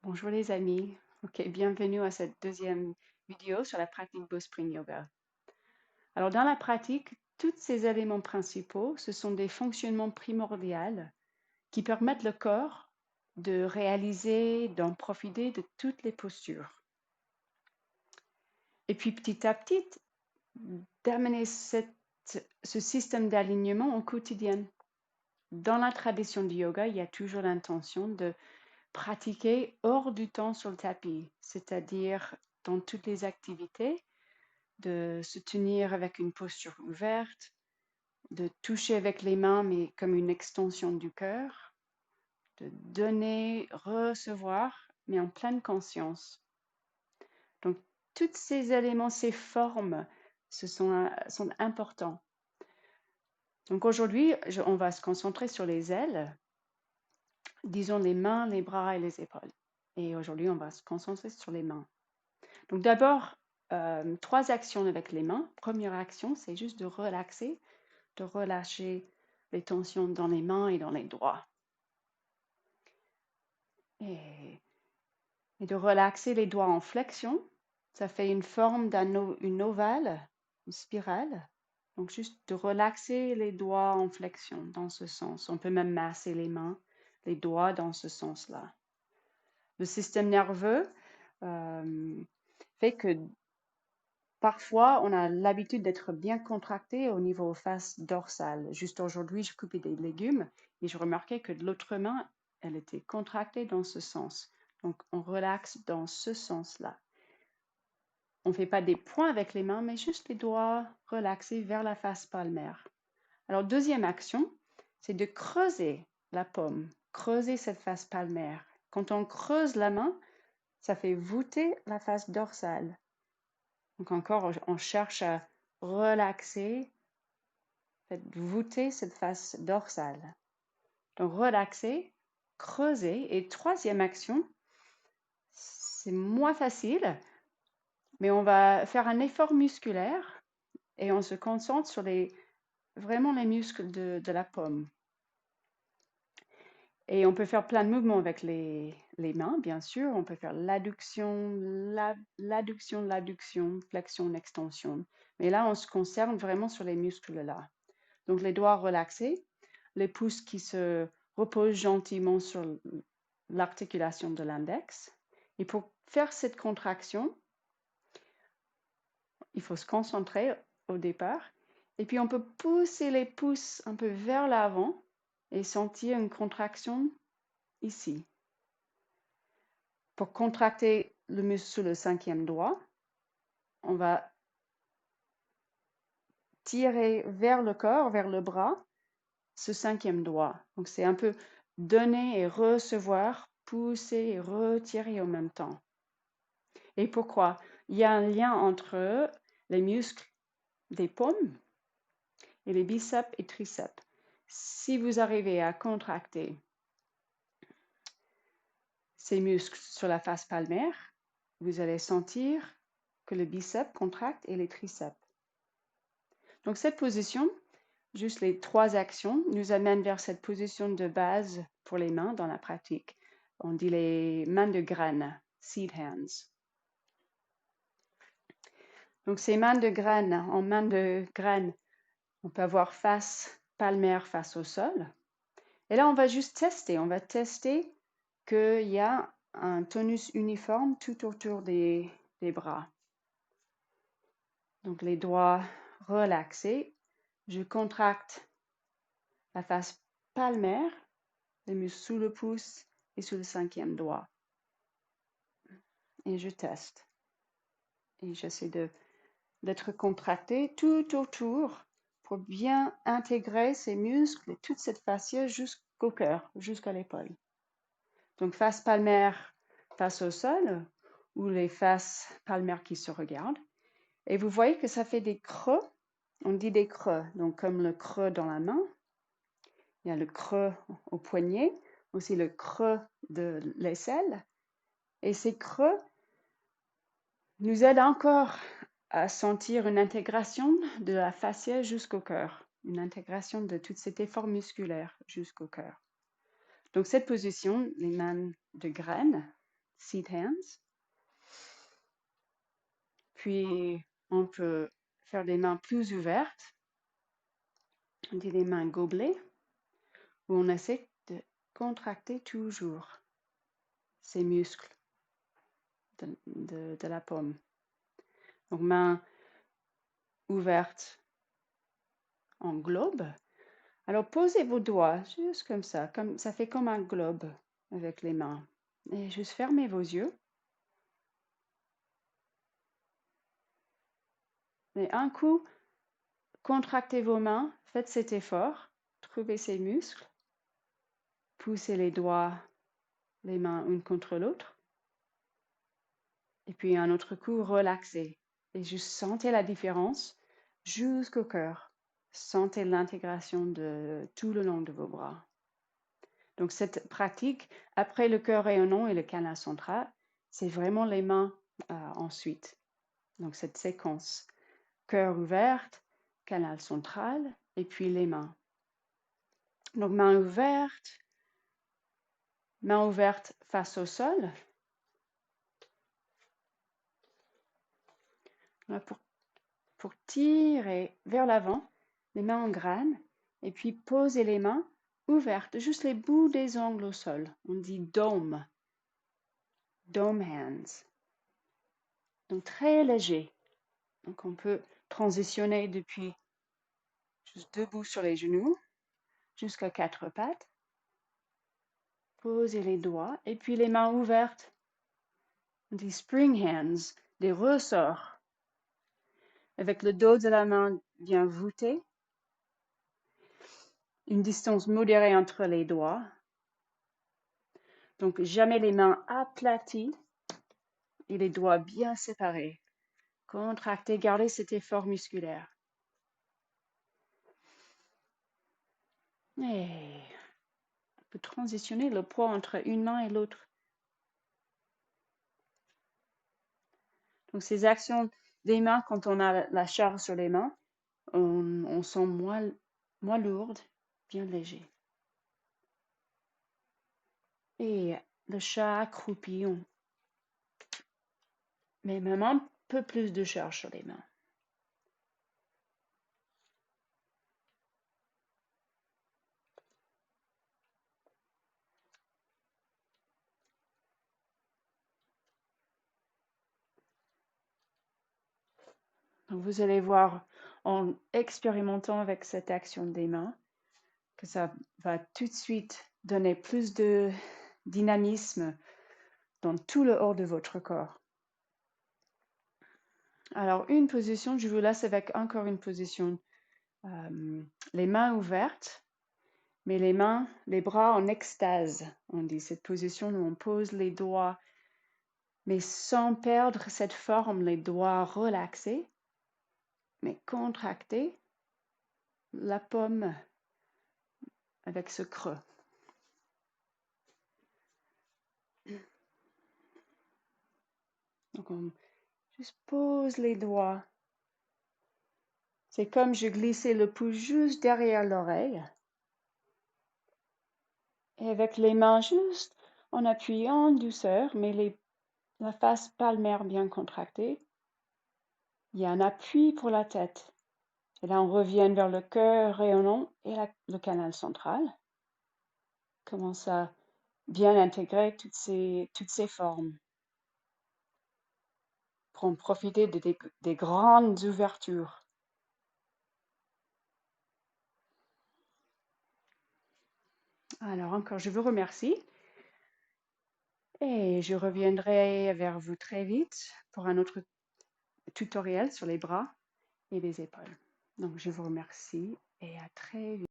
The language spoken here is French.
Bonjour les amis. Ok, bienvenue à cette deuxième vidéo sur la pratique Spring Yoga. Alors dans la pratique, tous ces éléments principaux, ce sont des fonctionnements primordiaux qui permettent le corps de réaliser, d'en profiter de toutes les postures. Et puis petit à petit, d'amener ce système d'alignement au quotidien. Dans la tradition du yoga, il y a toujours l'intention de pratiquer hors du temps sur le tapis, c'est-à-dire dans toutes les activités, de se tenir avec une posture ouverte, de toucher avec les mains, mais comme une extension du cœur, de donner, recevoir, mais en pleine conscience. Donc, tous ces éléments, ces formes, sont importants. Donc aujourd'hui, on va se concentrer sur les ailes, disons les mains, les bras et les épaules. Et aujourd'hui, on va se concentrer sur les mains. Donc d'abord, 3 actions avec les mains. Première action, c'est juste de relaxer, de relâcher les tensions dans les mains et dans les doigts. Et de relaxer les doigts en flexion. Ça fait une forme une ovale, une spirale. Donc juste de relaxer les doigts en flexion dans ce sens. On peut même masser les mains, les doigts dans ce sens-là. Le système nerveux fait que parfois, on a l'habitude d'être bien contracté au niveau face dorsale. Juste aujourd'hui, je coupais des légumes et je remarquais que de l'autre main, elle était contractée dans ce sens. Donc, on relaxe dans ce sens-là. On ne fait pas des points avec les mains, mais juste les doigts relaxés vers la face palmaire. Alors, deuxième action, c'est de creuser la paume, creuser cette face palmaire. Quand on creuse la main, ça fait voûter la face dorsale. Donc encore, on cherche à relaxer, voûter cette face dorsale. Donc relaxer, creuser. Et troisième action, c'est moins facile, mais on va faire un effort musculaire et on se concentre sur vraiment les muscles de la paume. Et on peut faire plein de mouvements avec les mains, bien sûr. On peut faire l'adduction, l'adduction, flexion, extension. Mais là, on se concentre vraiment sur les muscles-là. Donc, les doigts relaxés, les pouces qui se reposent gentiment sur l'articulation de l'index. Et pour faire cette contraction, il faut se concentrer au départ. Et puis, on peut pousser les pouces un peu vers l'avant et sentir une contraction ici. Pour contracter le muscle sous le 5e doigt, on va tirer vers le corps, vers le bras, ce 5e doigt. Donc c'est un peu donner et recevoir, pousser et retirer en même temps. Et pourquoi? Il y a un lien entre les muscles des paumes et les biceps et triceps. Si vous arrivez à contracter ces muscles sur la face palmaire, vous allez sentir que le biceps contracte et les triceps. Donc cette position, juste les 3 actions, nous amènent vers cette position de base pour les mains dans la pratique. On dit les mains de graines, seed hands. Donc ces mains de graines, en main de graines, on peut avoir face palmaire face au sol. Et là, on va juste tester. On va tester qu'il y a un tonus uniforme tout autour des bras. Donc les doigts relaxés. Je contracte la face palmaire, les muscles sous le pouce et sous le 5e doigt. Et je teste. Et j'essaie d'être contracté tout autour pour bien intégrer ces muscles et toute cette fascia jusqu'au cœur, jusqu'à l'épaule. Donc face palmaire face au sol ou les faces palmaires qui se regardent. Et vous voyez que ça fait des creux. On dit des creux, donc comme le creux dans la main. Il y a le creux au poignet, aussi le creux de l'aisselle. Et ces creux nous aident encore à sentir une intégration de la fascia jusqu'au cœur, une intégration de tout cet effort musculaire jusqu'au cœur. Donc cette position, les mains de graines, seat hands. Puis, on peut faire des mains plus ouvertes. On dit des mains gobelets, où on essaie de contracter toujours ces muscles de la paume. Donc, main ouverte en globe. Alors, posez vos doigts juste comme ça fait comme un globe avec les mains. Et juste fermez vos yeux. Et un coup, contractez vos mains, faites cet effort, trouvez ces muscles, poussez les doigts, les mains une contre l'autre. Et puis un autre coup, relaxez. Et juste sentez la différence jusqu'au cœur. Sentez l'intégration de tout le long de vos bras. Donc cette pratique, après le cœur rayonnant et le canal central, c'est vraiment les mains ensuite. Donc cette séquence, cœur ouvert, canal central et puis les mains. Donc main ouverte face au sol. Là, pour tirer vers l'avant, les mains en graine, et puis poser les mains ouvertes, juste les bouts des ongles au sol. On dit dome hands. Donc très léger. Donc on peut transitionner depuis juste debout sur les genoux jusqu'à quatre pattes. Posez les doigts et puis les mains ouvertes. On dit spring hands, des ressorts. Avec le dos de la main bien voûté. Une distance modérée entre les doigts. Donc jamais les mains aplaties et les doigts bien séparés. Contractez, gardez cet effort musculaire. Et on peut transitionner le poids entre une main et l'autre. Donc ces actions des mains, quand on a la charge sur les mains, on sent moins lourde, bien léger. Et le chat accroupi, on met même un peu plus de charge sur les mains. Donc vous allez voir en expérimentant avec cette action des mains que ça va tout de suite donner plus de dynamisme dans tout le haut de votre corps. Alors, une position, je vous laisse avec encore une position. Les mains ouvertes, mais les bras en extase. On dit cette position où on pose les doigts, mais sans perdre cette forme, les doigts relaxés, mais contractés, la paume avec ce creux. Donc, on juste pose les doigts. C'est comme je glissais le pouce juste derrière l'oreille. Et avec les mains juste en appuyant en douceur, mais la face palmaire bien contractée. Il y a un appui pour la tête. Et là, on revient vers le cœur rayonnant et le canal central. Commence à bien intégrer toutes ces formes. Pour en profiter des grandes ouvertures. Alors encore, je vous remercie. Et je reviendrai vers vous très vite pour un autre tutoriel sur les bras et les épaules. Donc, je vous remercie et à très vite.